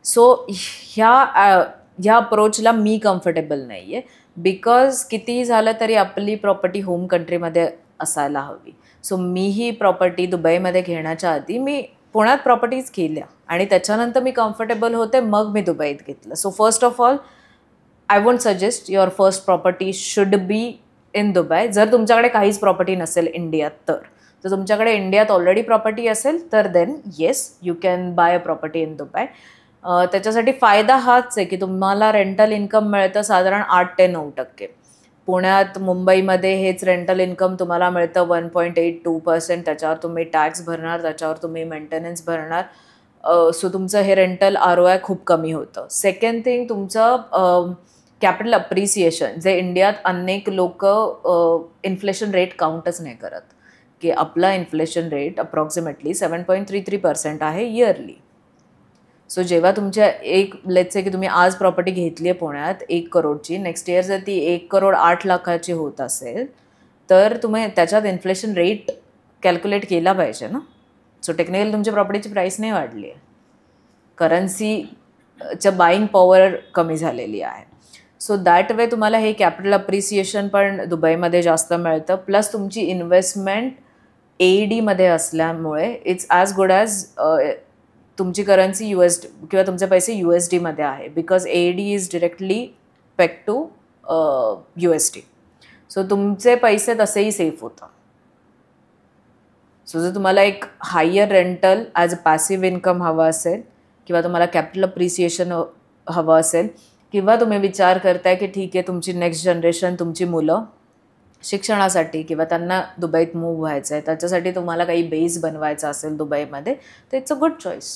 सो ह्या अप्रोचला मी कम्फर्टेबल नाही आहे, बिकॉज कितीही झालं तरी आपली प्रॉपर्टी होम कंट्रीमध्ये असायला हवी. सो मीही प्रॉपर्टी दुबईमध्ये घेण्याच्या आधी मी पुण्यात प्रॉपर्टीज केल्या आणि त्याच्यानंतर मी कम्फर्टेबल होते, मग मी दुबईत घेतलं. So first of all I won't suggest your first property should be in Dubai. जर तुमच्याकडे काहीच प्रॉपर्टी नसेल इंडियात तर तुमच्याकडे इंडियात ऑलरेडी प्रॉपर्टी असेल तर then yes you can buy a property in Dubai. त्याच्यासाठी फायदा हाच आहे की तुम्हाला रेंटल इन्कम मिळतं साधारण 8 ते 9%. पुण्यात मुंबईमध्ये हेच रेंटल इन्कम तुम्हाला मिळतं 1.82%. त्याच्यावर तुम्ही टॅक्स भरणार, त्याच्यावर तुम्ही मेंटेनन्स भरणार. सो तुमचं हे रेंटल ROI खूप कमी होतं. सेकंड थिंग तुमचं कॅपिटल अप्रिसिएशन, जे इंडियात अनेक लोक इन्फ्लेशन रेट काउंटच नाही करत, की आपला इन्फ्लेशन रेट अप्रॉक्सिमेटली 7.33% आहे इयरली. सो जेव्हा तुमच्या लेट्स से की तुम्ही आज प्रॉपर्टी घेतली आहे पुण्यात 1 करोडची, नेक्स्ट इयर जर ती 1,08,00,000ची होत असेल तर तुम्ही त्याच्यात इन्फ्लेशन रेट कॅल्क्युलेट केला पाहिजे ना. सो टेक्निकली तुमच्या प्रॉपर्टीची प्राईस नाही वाढली आहे, करन्सीच्या बाईंग पॉवर कमी झालेली आहे. सो दॅट वे तुम्हाला हे कॅपिटल अप्रिसिएशन पण दुबईमध्ये जास्त मिळतं. प्लस तुमची इन्व्हेस्टमेंट AEDमध्ये असल्यामुळे इट्स ॲज गुड ॲज तुमची करन्सी USD किंवा तुमचे पैसे USDमध्ये आहे, because AED is directly pegged to USD. So तुमचे पैसे तसेही सेफ होतात. सो जर तुम्हाला एक higher rental as a passive income हवा असेल किंवा तुम्हाला कॅपिटल अप्रिसिएशन हवं असेल किंवा तुम्ही विचार करताय की ठीक आहे तुमची नेक्स्ट जनरेशन, तुमची मुलं शिक्षणासाठी किंवा त्यांना दुबईत मूव्ह व्हायचं आहे, त्याच्यासाठी तुम्हाला काही बेस बनवायचा असेल दुबईमध्ये, तर it's a good choice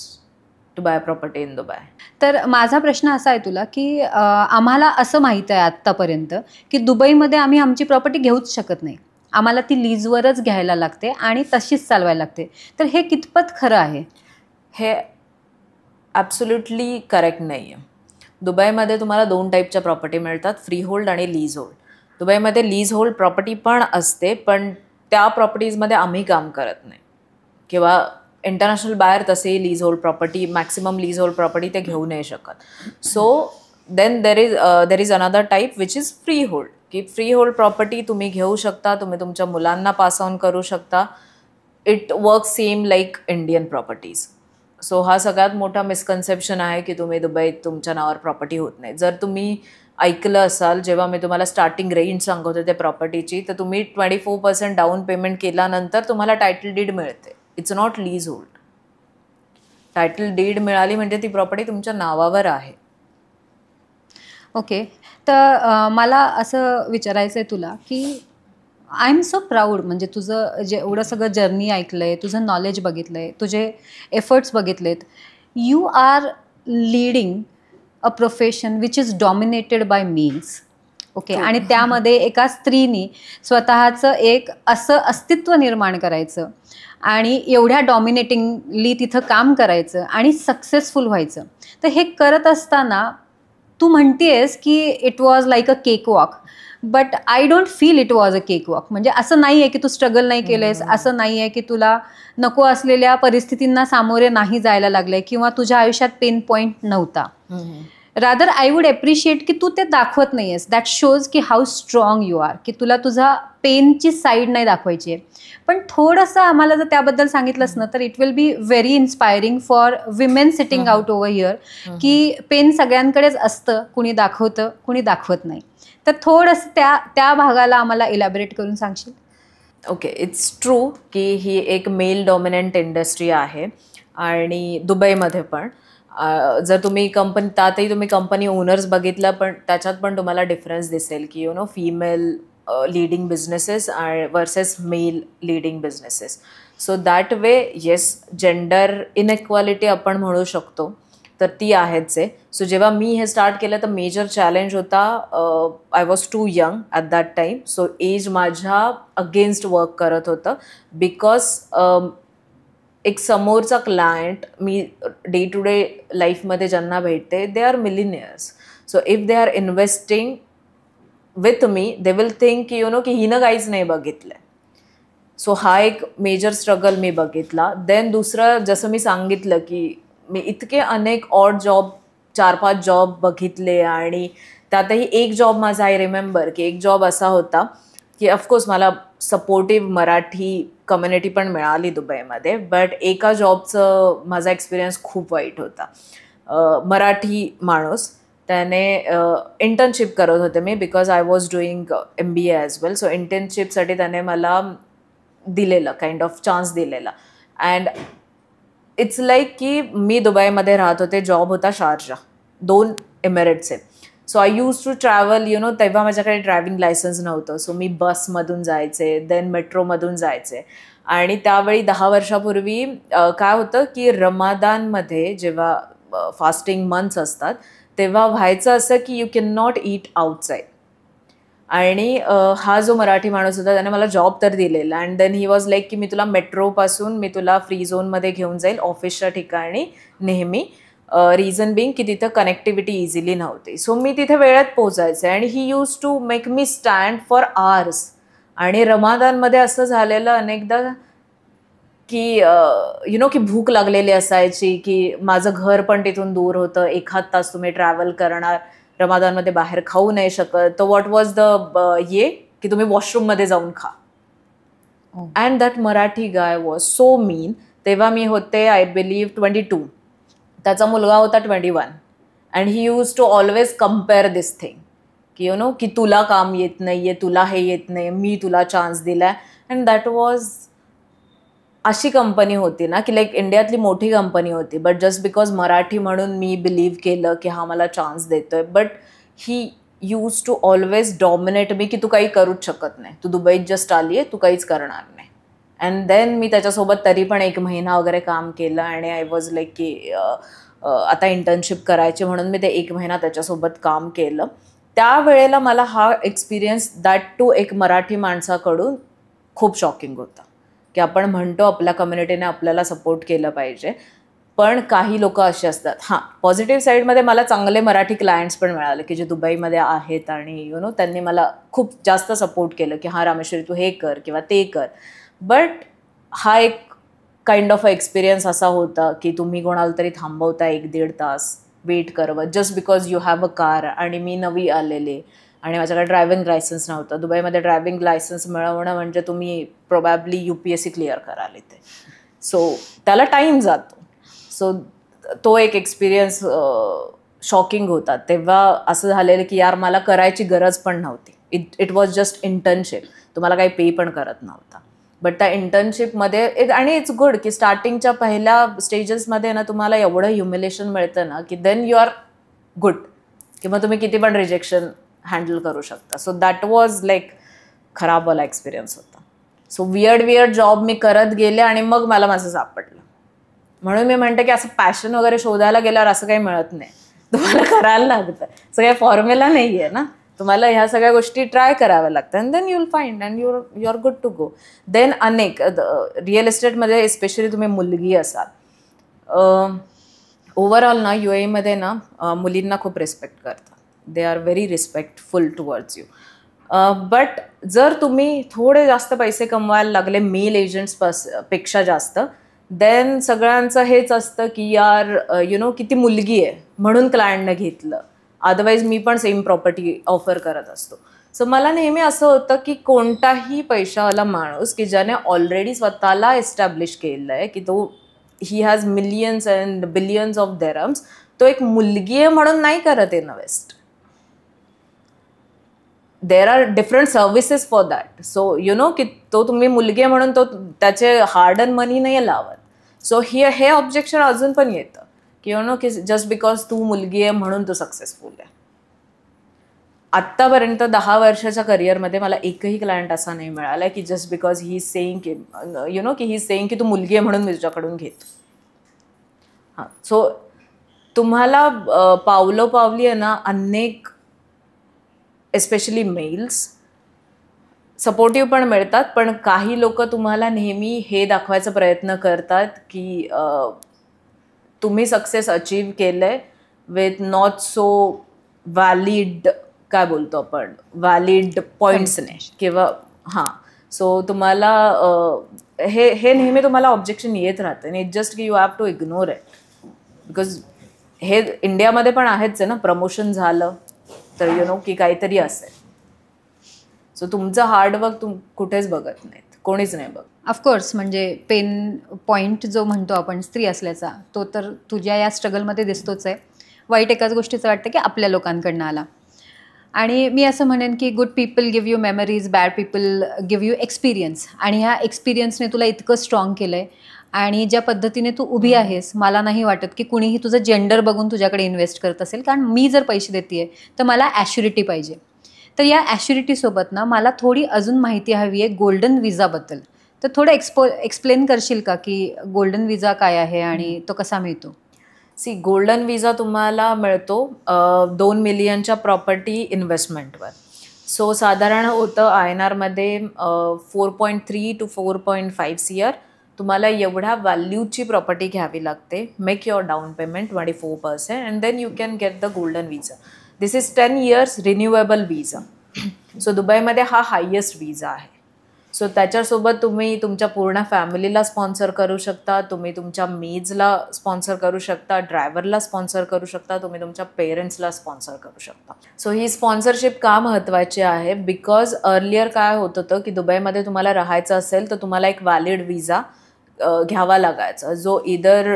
to buy property in Dubai. तर माझा प्रश्न असा आहे तुला की आम्हाला असं माहीत आहे आत्तापर्यंत की दुबईमध्ये आम्ही आमची प्रॉपर्टी घेऊच शकत नाही, आम्हाला ती लीजवरच घ्यायला लागते आणि तशीच चालवायला लागते. तर हे कितपत खरं आहे? हे ॲब्सोल्युटली करेक्ट नाही आहे. दुबईमध्ये तुम्हाला 2 टाईपच्या प्रॉपर्टी मिळतात, फ्री होल्ड आणि लीज होल्ड. दुबईमध्ये लीज होल्ड प्रॉपर्टी पण असते, पण त्या प्रॉपर्टीजमध्ये आम्ही काम करत नाही किंवा इंटरनॅशनल बायर तसेही lease hold property, maximum lease hold property ते घेऊ नाही शकत. So then there is another type which is free hold, की फ्री होल्ड प्रॉपर्टी तुम्ही घेऊ शकता, तुम्ही तुमच्या मुलांना पास ऑन करू शकता. It work same like Indian properties. So हा सगळ्यात मोठा मिसकन्सेप्शन आहे की तुम्ही दुबईत तुमच्या नावावर प्रॉपर्टी होत नाही. जर तुम्ही ऐकलं असाल जेव्हा मी तुम्हाला स्टार्टिंग रेंज सांगत होते त्या प्रॉपर्टीची, तर तुम्ही 24% डाऊन पेमेंट केल्यानंतर तुम्हाला टायटल डीड मिळते. It's not lease hold. Title deed मिळाली म्हणजे ती प्रॉपर्टी तुमच्या नावावर आहे. ओके. तर मला असं विचारायचं आहे तुला की आय एम सो प्राऊड, म्हणजे तुझं जे एवढं सगळं जर्नी ऐकलं आहे, तुझं नॉलेज बघितलं आहे, तुझे एफर्ट्स बघितलेत. You are leading a profession which is dominated by means. Okay. आणि त्यामध्ये एका स्त्रीनी स्वतःचं एक असं अस्तित्व निर्माण करायचं आणि एवढ्या डॉमिनेटिंगली तिथं काम करायचं आणि सक्सेसफुल व्हायचं. तर हे करत असताना तू म्हणतेस की it was like a cake walk, but I don't feel it was a cake walk. म्हणजे असं नाही आहे की तू स्ट्रगल नाही केलंयस, असं नाही आहे की तुला नको असलेल्या परिस्थितींना सामोरे नाही जायला लागलंय किंवा तुझ्या आयुष्यात पेन पॉईंट नव्हता. रादर आय वुड एप्रिशिएट की तू ते दाखवत नाही आहेस. दॅट शोज की हाऊ स्ट्रॉंग यू आर, की तुला तुझा पेनची साईड नाही दाखवायची आहे. पण थोडंसं आम्हाला जर त्याबद्दल सांगितलंस ना तर it will be very inspiring for women sitting out over here, की पेन सगळ्यांकडेच असतं, कुणी दाखवतं कुणी दाखवत नाही. तर थोडंसं त्या भागाला आम्हाला इलॅबोरेट करून सांगशील? ओके, इट्स ट्रू की ही एक मेल डॉमिनंट इंडस्ट्री आहे आणि दुबईमध्ये पण जर तुम्ही कंपनी त्यातही तुम्ही कंपनी ओनर्स बघितलं पण त्याच्यात पण तुम्हाला डिफरन्स दिसेल की female leading businesses versus male leading businesses. So that way yes, gender inequality आपण म्हणू शकतो तर ती आहेच आहे. सो जेव्हा मी हे स्टार्ट केलं तर मेजर चॅलेंज होता, I was too young at that time. So age माझ्या अगेन्स्ट वर्क करत होतं बिकॉज एक समोरचा क्लायंट मी डे टू डे लाईफमध्ये ज्यांना भेटते they are millionaires. So if they are investing with me they will think की की हिनं काहीच नाही बघितलं. सो हा एक मेजर स्ट्रगल मी बघितला. देन दुसरं, जसं मी सांगितलं की मी इतके अनेक ऑड जॉब 4-5 जॉब बघितले आणि त्यातही एक जॉब माझा आय रिमेंबर की एक जॉब असा होता की ऑफकोर्स मला सपोर्टिव्ह मराठी कम्युनिटी पण मिळाली दुबईमध्ये, बट एका जॉबचं माझा एक्सपिरियन्स खूप वाईट होता. मराठी माणूस त्याने इंटर्नशिप करत होते मी because I was doing MBA as well. So इंटर्नशिपसाठी त्याने मला दिलेलं काइंड ऑफ चान्स दिलेला. अँड इट्स लाईक की मी दुबईमध्ये राहत होते, जॉब होता Sharjah, 2 emirates. So I use to travel तेव्हा माझ्याकडे ड्रायव्हिंग लायसन्स नव्हतं. सो मी बसमधून जायचे, देन मेट्रोमधून जायचे. आणि त्यावेळी 10 वर्षापूर्वी काय होतं की रमादानमध्ये जेव्हा फास्टिंग मंथ्स असतात तेव्हा व्हायचं असं की you can not eat outside. आणि हा जो मराठी माणूस होता त्याने मला जॉब तर दिलेला. And then he was like की मी तुला मेट्रोपासून मी तुला फ्री झोनमध्ये घेऊन जाईल ऑफिसच्या ठिकाणी नेहमी. रिझन बिंग की तिथं कनेक्टिव्हिटी इझिली नव्हती. सो मी तिथे वेळेत पोचायचे आणि he use to make me stand for hours. आणि रमादानमध्ये असं झालेलं अनेकदा की की भूक लागलेली असायची की माझं घर पण तिथून दूर होतं, 1 तास तुम्ही ट्रॅव्हल करणार, रमादानमध्ये बाहेर खाऊ नाही शकत. तर व्हॉट वॉज द की तुम्ही वॉशरूममध्ये जाऊन खा. And that Marathi guy was so mean. तेव्हा मी होते आय बिलीव्ह 22, त्याचा मुलगा होता 21. And he use to always compare this thing की की तुला काम येत नाही आहे, तुला हे येत नाही, मी तुला चान्स दिला आहे. अँड दॅट वॉज अशी कंपनी होती ना की लाईक इंडियातली मोठी कंपनी होती, बट जस्ट बिकॉज मराठी म्हणून मी बिलीव्ह केलं की हा मला चान्स देतोय. But he use to always dominate me की तू काही करूच शकत नाही, तू दुबईत जस्ट आली आहे, तू काहीच करणार नाही. अँड देन मी त्याच्यासोबत तरी पण 1 महिना वगैरे काम केलं आणि आय वॉज लाईक की आता इंटर्नशिप करायची म्हणून मी ते 1 महिना त्याच्यासोबत काम केलं. त्यावेळेला मला हा एक्सपिरियन्स दॅट टू एक मराठी माणसाकडून खूप शॉकिंग होता की आपण म्हणतो आपल्या कम्युनिटीने आपल्याला सपोर्ट केलं पाहिजे, पण काही लोक असे असतात. हां, पॉझिटिव्ह साईडमध्ये मला चांगले मराठी क्लायंट्स पण मिळाले की जे दुबईमध्ये आहेत आणि त्यांनी मला खूप जास्त सपोर्ट केलं की हां रामेश्वरी तू हे कर किंवा ते कर. बट हा एक काइंड ऑफ एक्सपिरियन्स असा होता की तुम्ही कोणाला तरी थांबवता 1-1.5 तास वेट करवत just because you have a car. आणि मी नवी आलेले आणि माझ्याकडे ड्रायव्हिंग लायसन्स नव्हतं. दुबईमध्ये ड्रायव्हिंग लायसन्स मिळवणं म्हणजे तुम्ही प्रोबॅबली UPSC क्लिअर कराल इथे. सो त्याला टाईम जातो. सो तो एक एक्सपिरियन्स शॉकिंग होता. तेव्हा असं झालेलं की यार मला करायची गरज पण नव्हती. It was just internship. तुम्हाला काही पे पण करत नव्हता. बट त्या इंटर्नशिपमध्ये आणि इट्स गुड की स्टार्टिंगच्या पहिल्या स्टेजेसमध्ये ना तुम्हाला एवढं ह्युमिलेशन मिळतं ना की देन यू आर गुड, किंवा तुम्ही किती पण रिजेक्शन हँडल करू शकता. सो दॅट वॉज लाईक खराबवाला एक्सपिरियन्स होता. सो वियर्ड जॉब मी करत गेले आणि मग मला माझं सापडलं. म्हणून मी म्हणते की असं पॅशन वगैरे शोधायला गेल्यावर असं काही मिळत नाही, तुम्हाला करायला लागतं. असं काही फॉर्म्युला नाही आहे ना, तुम्हाला ह्या सगळ्या गोष्टी ट्राय कराव्या लागतात. And then you will find and you are good to go. Then अनेक रिअल इस्टेटमध्ये स्पेशली तुम्ही मुलगी असाल, ओव्हरऑल ना UAEमध्ये ना मुलींना खूप रिस्पेक्ट करतात. They are very respectful towards you. But जर तुम्ही थोडे जास्त पैसे कमवायला लागले मेल एजंट्स पेक्षा जास्त, देन सगळ्यांचं हेच असतं की यार किती मुलगी आहे म्हणून क्लायंटनं घेतलं, अदरवाईज मी पण सेम प्रॉपर्टी ऑफर करत असतो. सो मला नेहमी असं होतं की कोणताही पैशावाला माणूस की ज्याने ऑलरेडी स्वतःला एस्टॅब्लिश केलं आहे की तो he has millions and billions of dirhams, तो एक मुलगी आहे म्हणून नाही करत invest. There are different services for that. So you know की तो तुम्ही मुलगी आहे म्हणून तो त्याचे हार्ड अँड मनी नाही लावत. सो हे ऑब्जेक्शन अजून पण येतं की यु नो की जस्ट बिकॉज तू मुलगी आहे म्हणून तू सक्सेसफुल आहे. आत्तापर्यंत 10 वर्षाच्या करिअरमध्ये मला एकही क्लायंट असा नाही मिळाला की just because he is saying की यु नो की ही इज सेईंग की तू मुलगी आहे म्हणून मी तुझ्याकडून घेतो. हां, सो तुम्हाला पावलोपावली आहे ना अनेक एस्पेशली मेल्स सपोर्टिव्ह पण मिळतात, पण काही लोक तुम्हाला नेहमी हे दाखवायचा प्रयत्न करतात की तुम्ही सक्सेस अचीव केलंय विथ नॉट सो व्हॅलिड, काय बोलतो आपण, व्हॅलिड पॉईंट्सने किंवा हां. सो तुम्हाला हे नेहमी तुम्हाला ऑब्जेक्शन येत राहतं आणि इट जस्ट की you have to ignore it because हे इंडियामध्ये पण आहेच आहे ना. प्रमोशन झालं तर यु नो की काहीतरी असेल. सो तुमचं हार्डवर्क कुठेच बघत नाहीत, कोणीच नाही बघ. ऑफकोर्स म्हणजे पेन पॉईंट जो म्हणतो आपण स्त्री असल्याचा, तो तर तुझ्या या स्ट्रगलमध्ये दिसतोच आहे. वाईट एकाच गोष्टीचं वाटतं की आपल्या लोकांकडनं आला. आणि मी असं म्हणेन की good people give you memories, bad people give you experience. आणि ह्या एक्सपिरियन्सने तुला इतकं स्ट्रॉंग केलं आहे. आणि ज्या पद्धतीने तू उभी आहेस, मला नाही वाटत की कुणीही तुझं जेंडर बघून तुझ्याकडे इन्व्हेस्ट करत असेल. कारण मी जर पैसे देते तर मला ॲश्युरिटी पाहिजे. तर या ॲश्युरिटीसोबत ना मला थोडी अजून माहिती हवी आहे गोल्डन विजाबद्दल. तर थोडं एक्सप्लेन करशील का की गोल्डन विजा काय आहे आणि तो कसा मिळतो? गोल्डन विजा तुम्हाला मिळतो 2 मिलियनच्या प्रॉपर्टी इन्व्हेस्टमेंटवर. सो साधारण होतं INR-मध्ये 4.3 to 4.5 CR. तुम्हाला एवढ्या व्हॅल्यूची प्रॉपर्टी घ्यावी लागते. Make your down payment 24% and then you can get the golden visa. This is 10 years renewable visa. So दुबईमध्ये हा हायेस्ट विजा आहे. सो त्याच्यासोबत तुम्ही तुमच्या पूर्ण फॅमिलीला स्पॉन्सर करू शकता, तुम्ही तुमच्या मेड्सला स्पॉन्सर करू शकता, ड्रायव्हरला स्पॉन्सर करू शकता, तुम्ही तुमच्या पेरेंट्सला स्पॉन्सर करू शकता. सो ही स्पॉन्सरशिप का महत्त्वाची आहे? बिकॉज अर्लियर काय होत होतं की दुबईमध्ये तुम्हाला राहायचं असेल तर तुम्हाला एक व्हॅलिड विजा घ्यावा लागायचा, जो इदर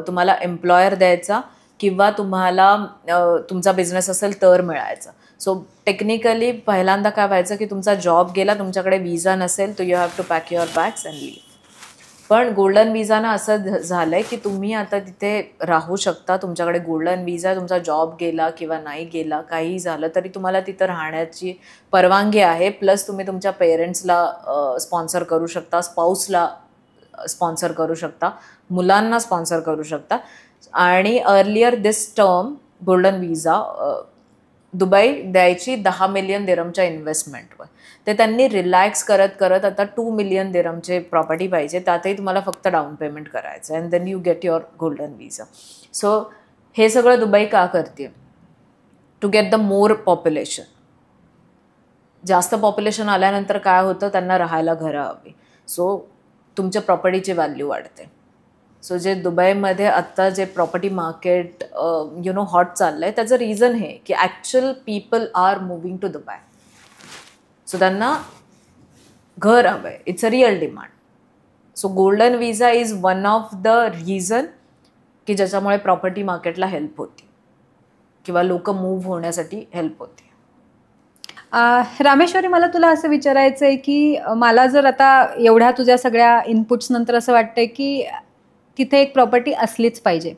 तुम्हाला एम्प्लॉयर द्यायचा किंवा तुम्हाला तुमचा बिझनेस असेल तर मिळायचा. सो टेक्निकली पहिल्यांदा काय व्हायचं की तुमचा जॉब गेला, तुमच्याकडे विजा नसेल तर you have to pack your bags and leave. पण गोल्डन विजानं असं झालं आहे की तुम्ही आता तिथे राहू शकता. तुमच्याकडे गोल्डन विजा, तुमचा जॉब गेला किंवा नाही गेला, काही झालं तरी तुम्हाला तिथं राहण्याची परवानगी आहे. प्लस तुम्ही तुमच्या पेरेंट्सला स्पॉन्सर करू शकता, स्पाऊसला स्पॉन्सर करू शकता, मुलांना स्पॉन्सर करू शकता. आणि अर्लियर दिस टर्म गोल्डन विजा दुबई द्यायची 10 मिलियन दिरमच्या इन्व्हेस्टमेंटवर. ते त्यांनी रिलॅक्स करत करत आता 2 मिलियन दिरमचे प्रॉपर्टी पाहिजे, त्यातही तुम्हाला फक्त डाऊन पेमेंट करायचं and then you get your golden visa. So हे सगळं दुबई का करते? To get the more population. जास्त पॉप्युलेशन आल्यानंतर काय होतं, त्यांना राहायला घरं हवी. सो तुमच्या प्रॉपर्टीची व्हॅल्यू वाढते. सो जे दुबईमध्ये आत्ता जे property market you know hot चाललं आहे, त्याचं रिझन हे की actual people are moving to Dubai. So त्यांना घर हवं आहे. It's a real demand. So golden visa is one of the reason की ज्याच्यामुळे प्रॉपर्टी मार्केटला हेल्प होती किंवा लोक मूव्ह होण्यासाठी हेल्प होते. रामेश्वरी, मला तुला असं विचारायचं आहे की मला जर आता एवढ्या तुझ्या सगळ्या इनपुट्स नंतर असं वाटतंय की तिथे एक प्रॉपर्टी असलीच पाहिजे,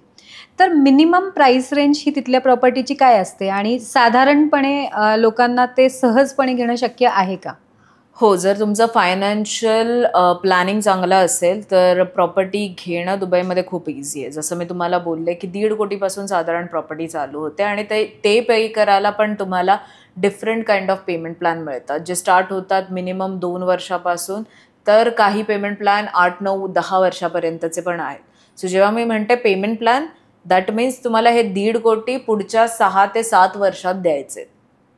तर मिनिमम प्राईस रेंज ही तिथल्या प्रॉपर्टीची काय असते आणि साधारणपणे लोकांना ते सहजपणे घेणं शक्य आहे का? हो, जर तुमचं फायनान्शियल प्लॅनिंग चांगलं असेल तर प्रॉपर्टी घेणं दुबईमध्ये खूप इझी आहे. जसं मी तुम्हाला बोलले की 1.5 कोटीपासून साधारण प्रॉपर्टी चालू होते आणि ते पे करायला पण तुम्हाला different kind of payment plan मिळतात, जे स्टार्ट होतात मिनिमम 2 वर्षापासून, तर काही पेमेंट प्लॅन 8, 9, 10 वर्षापर्यंतचे पण आहेत. सो जेव्हा मी म्हणते पेमेंट प्लॅन, दॅट मीन्स तुम्हाला हे 1.5 कोटी पुढच्या 6 ते 7 वर्षात द्यायचे.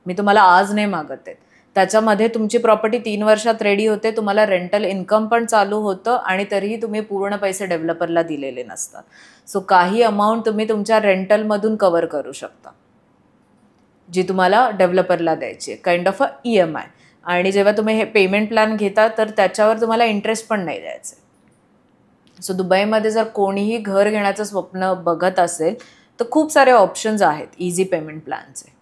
मी तुम्हाला आज नाही मागत आहे. त्याच्यामध्ये तुमची प्रॉपर्टी 3 वर्षात रेडी होते, तुम्हाला रेंटल इन्कम पण चालू होतं आणि तरीही तुम्ही पूर्ण पैसे डेव्हलपरला दिलेले नसतात. सो काही अमाऊंट तुम्ही तुमच्या रेंटलमधून कवर करू शकता, जी तुम्हाला डेव्हलपरला द्यायची आहे, काइंड ऑफ अ EMI. आणि जेव्हा तुम्ही हे पेमेंट प्लॅन घेता तर त्याच्यावर तुम्हाला इंटरेस्ट पण नाही द्यायचं. सो दुबईमध्ये जर कोणीही घर घेण्याचं स्वप्न बघत असेल तर खूप सारे ऑप्शन्स आहेत इझी पेमेंट प्लॅनचे.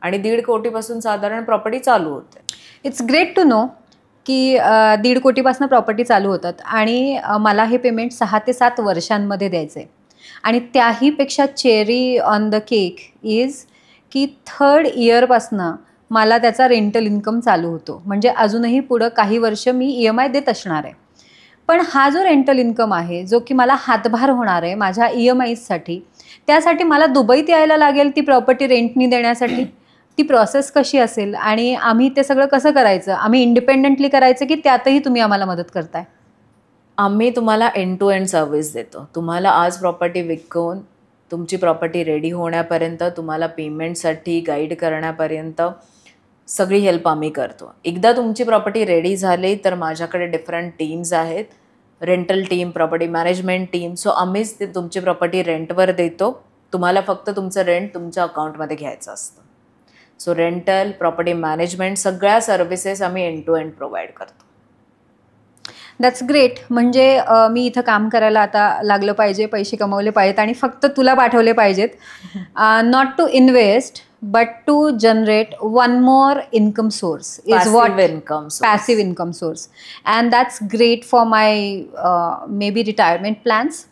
आणि 1.5 कोटीपासून साधारण प्रॉपर्टी चालू होते. इट्स ग्रेट टू नो की 1.5 कोटीपासून प्रॉपर्टी चालू होतात आणि मला हे पेमेंट 6 ते 7 वर्षांमध्ये द्यायचं आहे. आणि त्याहीपेक्षा cherry on the cake is की 3rd इयरपासनं मला त्याचा रेंटल इन्कम चालू होतो. म्हणजे अजूनही पुढं काही वर्ष मी EMI देत असणार आहे. पण हा जो रेंटल इन्कम आहे जो की मला हातभार होणार आहे माझ्या EMIसाठी, त्यासाठी मला दुबईत यायला लागेल ती प्रॉपर्टी रेंटनी देण्यासाठी. ती प्रोसेस कशी असेल आणि आम्ही ते सगळं कसं करायचं? आम्ही इंडिपेंडेंटली करायचं की त्यातही तुम्ही आम्हाला मदत करताय? आम्ही तुम्हाला एंड टू एंड सर्व्हिस देतो. तुम्हाला आज प्रॉपर्टी विकून तुमची प्रॉपर्टी रेडी होण्यापर्यंत, तुम्हाला पेमेंटसाठी गाईड करण्यापर्यंत सगळी हेल्प आम्ही करतो. एकदा तुमची प्रॉपर्टी रेडी झाली तर माझ्याकडे डिफरंट टीम्स आहेत, rental team, property management team. So आम्हीच ते तुमची प्रॉपर्टी रेंटवर देतो. तुम्हाला फक्त तुमचं रेंट तुमच्या अकाउंटमध्ये घ्यायचं असतं. सो रेंटल, प्रॉपर्टी मॅनेजमेंट सगळ्या सर्व्हिसेस आम्ही एंड टू एंड प्रोव्हाइड करतो. That's great. म्हणजे मी इथं काम करायला आता लागलं पाहिजे, पैसे कमवले पाहिजेत आणि फक्त तुला पाठवले पाहिजेत. Not to invest but to generate one more income source is what passive income source. And that's great for my maybe retirement plans.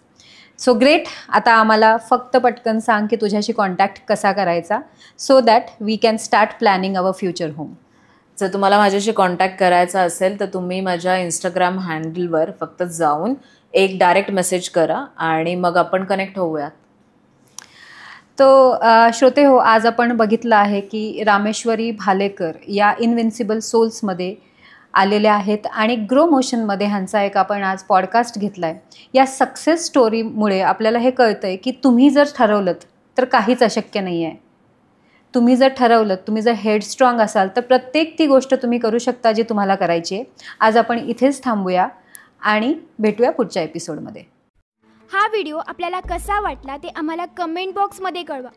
So great. आता आम्हाला फक्त पटकन सांग की तुझ्याशी कॉन्टॅक्ट कसा करायचा so that we can start planning our future home. जर तुम्हाला माझ्याशी कॉन्टॅक्ट करायचा असेल तर तुम्ही माझ्या इंस्टाग्राम हँडलवर फक्त जाऊन एक डायरेक्ट मेसेज करा आणि मग आपण कनेक्ट होऊयात. तो श्रोते हो, आज आपण बघितलं आहे की रामेश्वरी भालेकर या इनविन्सिबल सोल्समध्ये आलेल्या आहेत आणि ग्रो मोशनमध्ये ह्यांचा एक आपण आज पॉडकास्ट घेतला आहे. या सक्सेस स्टोरीमुळे आपल्याला हे कळतं आहे की तुम्ही जर ठरवलं तर काहीच अशक्य नाही आहे. तुम्ही जर ठरवलं, तुम्ही जर हेडस्ट्रॉंग असाल तर प्रत्येक ती गोष्ट तुम्ही करू शकता जी तुम्हाला करायची आहे. आज आपण इथेच थांबूया आणि भेटूया पुढच्या एपिसोडमध्ये. हा व्हिडिओ आपल्याला कसा वाटला ते आम्हाला कमेंट बॉक्समध्ये कळवा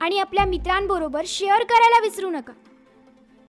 आणि आपल्या मित्रांबरोबर शेअर करायला विसरू नका.